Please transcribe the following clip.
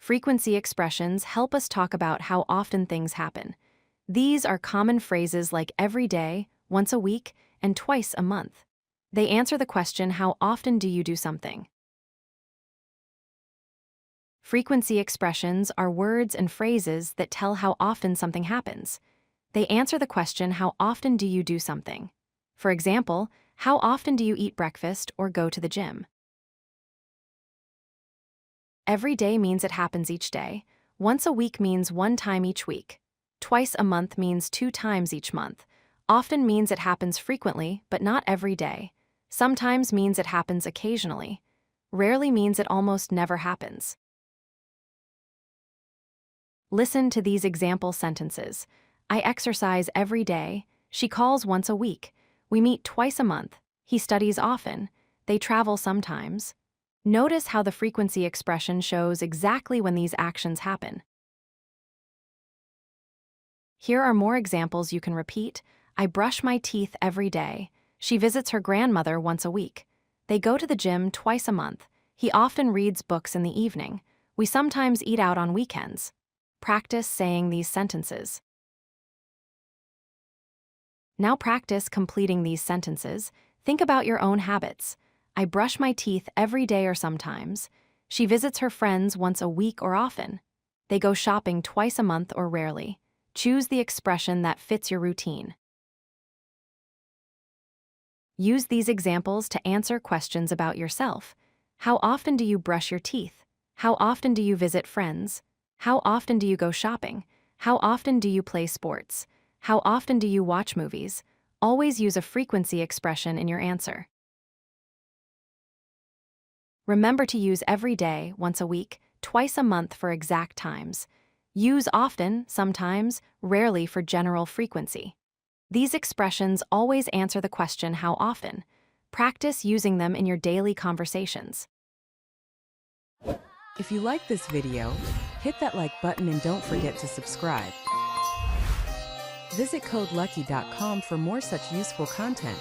Frequency expressions help us talk about how often things happen. These are common phrases like every day, once a week, and twice a month. They answer the question, how often do you do something? Frequency expressions are words and phrases that tell how often something happens. They answer the question, how often do you do something? For example, how often do you eat breakfast or go to the gym? Every day means it happens each day. Once a week means one time each week. Twice a month means 2 times each month. Often means it happens frequently, but not every day. Sometimes means it happens occasionally. Rarely means it almost never happens. Listen to these example sentences. I exercise every day. She calls once a week. We meet twice a month. He studies often. They travel sometimes. Notice how the frequency expression shows exactly when these actions happen. Here are more examples you can repeat. I brush my teeth every day. She visits her grandmother once a week. They go to the gym twice a month. He often reads books in the evening. We sometimes eat out on weekends. Practice saying these sentences. Now practice completing these sentences. Think about your own habits. I brush my teeth every day or sometimes. She visits her friends once a week or often. They go shopping twice a month or rarely. Choose the expression that fits your routine. Use these examples to answer questions about yourself. How often do you brush your teeth? How often do you visit friends? How often do you go shopping? How often do you play sports? How often do you watch movies? Always use a frequency expression in your answer. Remember to use every day, once a week, twice a month for exact times. Use often, sometimes, rarely for general frequency. These expressions always answer the question, how often? Practice using them in your daily conversations. If you like this video, hit that like button and don't forget to subscribe. Visit CodeLucky.com for more such useful content.